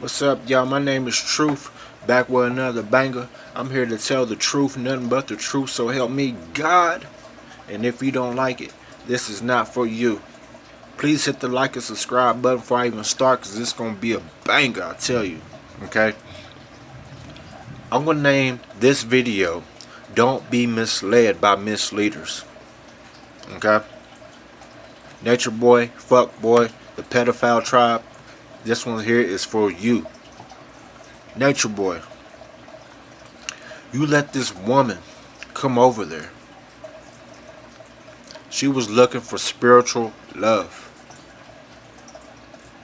What's up, y'all? My name is Truth, back with another banger. I'm here to tell the truth, nothing but the truth, so help me God. And if you don't like it, this is not for you. Please hit the like and subscribe button before I even start, because this is going to be a banger, I tell you. Okay? I'm going to name this video, Don't Be Misled by Misleaders. Okay? Nature Boy, Fuck Boy, the pedophile tribe. This one here is for you. Nature Boy, you let this woman come over there. She was looking for spiritual love.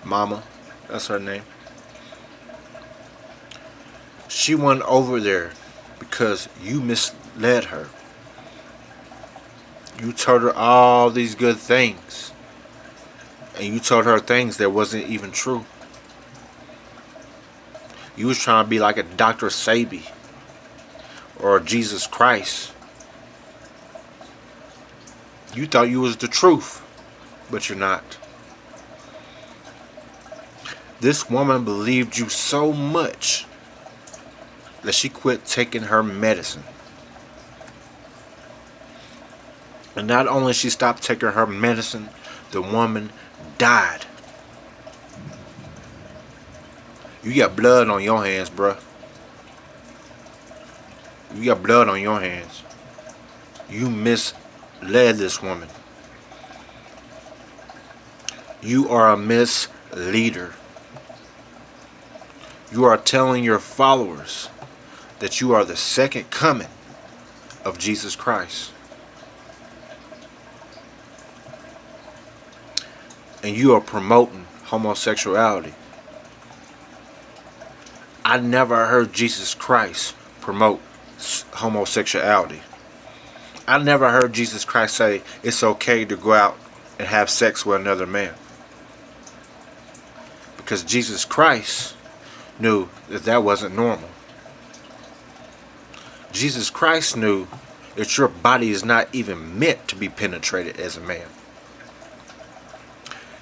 Mama, that's her name. She went over there because you misled her. You told her all these good things, and you told her things that wasn't even true. You was trying to be like a Dr. Sabi or Jesus Christ. You thought you was the truth, but you're not. This woman believed you so much that she quit taking her medicine. And not only she stopped taking her medicine, the woman died. You got blood on your hands, bruh. You got blood on your hands. You misled this woman. You are a misleader. You are telling your followers that you are the second coming of Jesus Christ. And you are promoting homosexuality. I never heard Jesus Christ promote homosexuality. I never heard Jesus Christ say it's okay to go out and have sex with another man. Because Jesus Christ knew that that wasn't normal. Jesus Christ knew that your body is not even meant to be penetrated as a man.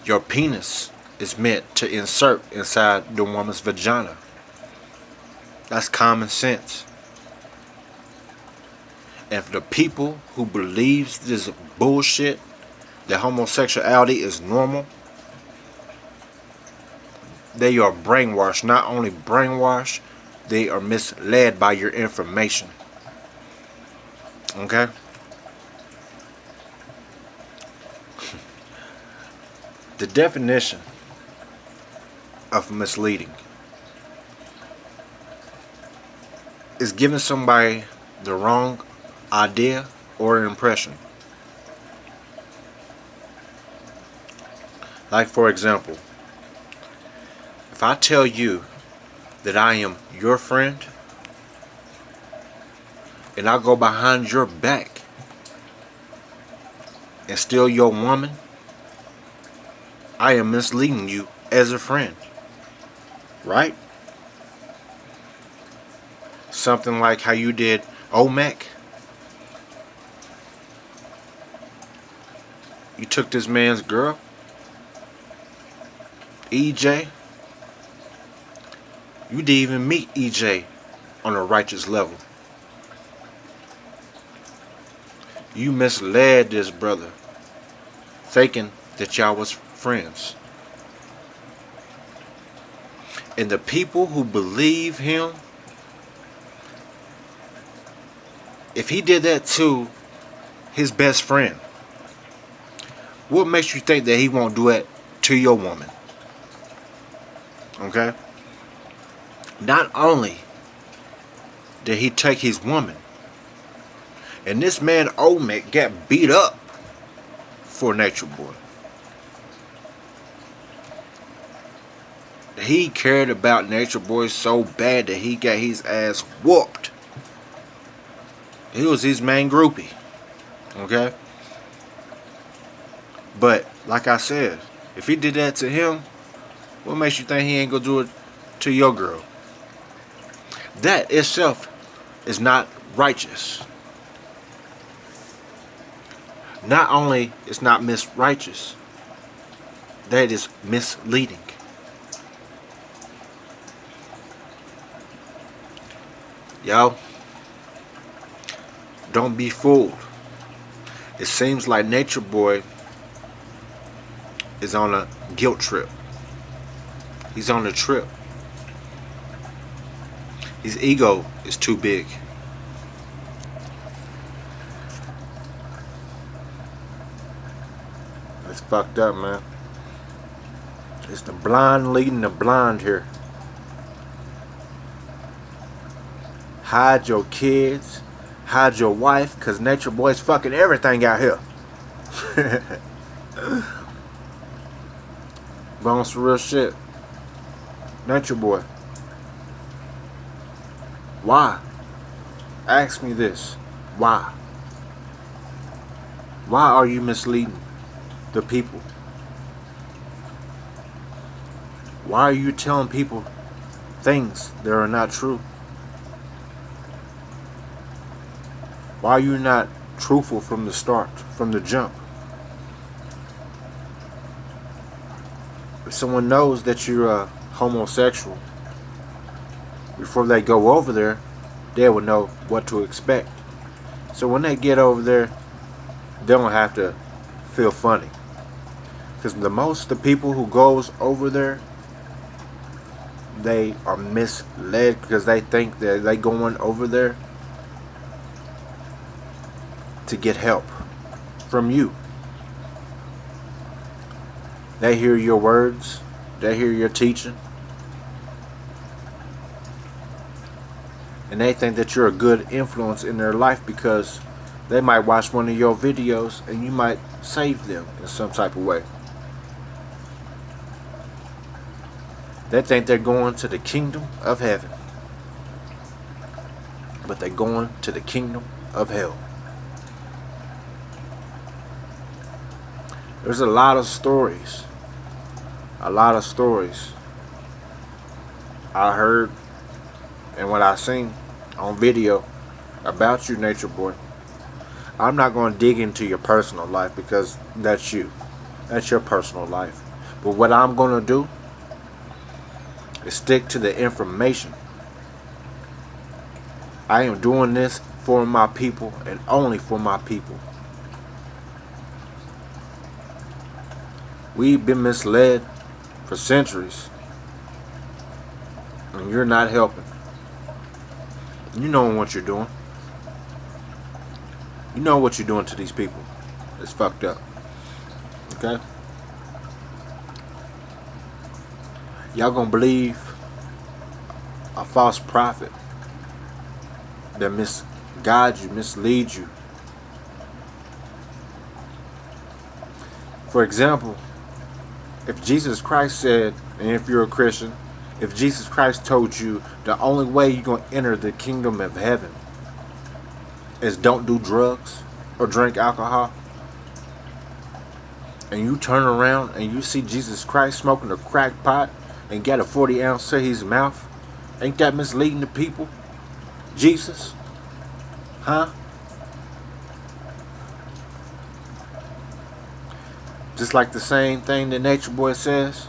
Your penis is meant to insert inside the woman's vagina. That's common sense. And for the people who believes this bullshit, that homosexuality is normal, they are brainwashed. Not only brainwashed, they are misled by your information. Okay? The definition of misleading is giving somebody the wrong idea or impression. Like, for example, if I tell you that I am your friend and I go behind your back and steal your woman, I am misleading you as a friend. Right? Something like how you did Olmec. You took this man's girl, EJ. You didn't even meet EJ on a righteous level. You misled this brother, thinking that y'all was friends. And the people who believe him, if he did that to his best friend, what makes you think that he won't do it to your woman? Okay? Not only did he take his woman, and this man Olmec got beat up for Nature Boy. He cared about Nature Boy so bad that he got his ass whooped. He was his main groupie. Okay? But, like I said, if he did that to him, what makes you think he ain't gonna do it to your girl? That itself is not righteous. Not only is not righteous, that is misleading. Y'all, don't be fooled. It seems like Nature Boy is on a guilt trip. He's on a trip. His ego is too big. That's fucked up, man. It's the blind leading the blind here. Hide your kids. Hide your wife. Because Nature Boy's fucking everything out here. But on some real shit. Nature Boy. Why? Ask me this. Why? Why are you misleading the people? Why are you telling people things that are not true? Why are you not truthful from the start, from the jump? If someone knows that you're a homosexual, before they go over there, they will know what to expect. So when they get over there, they don't have to feel funny. Because the people who goes over there, they are misled because they think that they going over there to get help from you. They hear your words, they hear your teaching, and they think that you're a good influence in their life because they might watch one of your videos and you might save them in some type of way. They think they're going to the kingdom of heaven, but they're going to the kingdom of hell. There's a lot of stories I heard and what I seen on video about you, Nature Boy. I'm not going to dig into your personal life because that's you. That's your personal life. But what I'm going to do is stick to the information. I am doing this for my people and only for my people. We've been misled for centuries, and you're not helping. You know what you're doing. You know what you're doing to these people. It's fucked up. Okay? Y'all gonna believe a false prophet that misguides you, misleads you. For example, if Jesus Christ said, and if you're a Christian, if Jesus Christ told you the only way you're going to enter the kingdom of heaven is don't do drugs or drink alcohol, and you turn around and you see Jesus Christ smoking a crack pot and got a 40-ounce to his mouth, ain't that misleading the people? Jesus? Huh? Just like the same thing that Nature Boy says.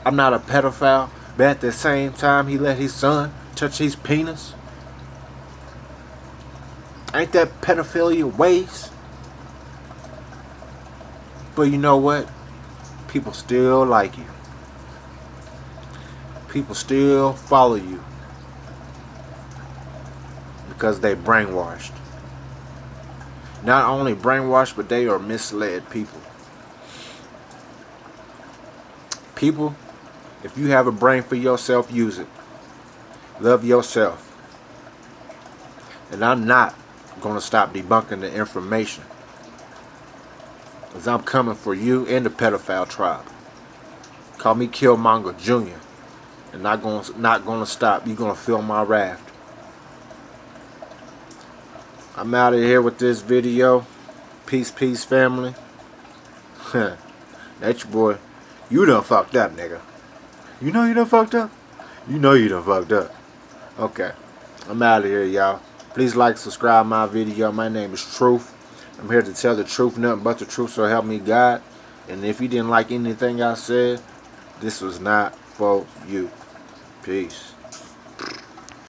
I'm not a pedophile, but at the same time he let his son touch his penis. Ain't that pedophilia ways? But you know what? People still like you. People still follow you. Because they brainwashed. Not only brainwashed, but they are misled people. People, if you have a brain for yourself, use it. Love yourself. And I'm not going to stop debunking the information. Because I'm coming for you and the pedophile tribe. Call me Killmonger Jr. And not going to stop. You're going to feel my wrath. I'm out of here with this video. Peace, peace, family. Nature Boy. You done fucked up, nigga. You know you done fucked up? You know you done fucked up. Okay. I'm out of here, y'all. Please like, subscribe my video. My name is Truth. I'm here to tell the truth, nothing but the truth, so help me God. And if you didn't like anything I said, this was not for you. Peace.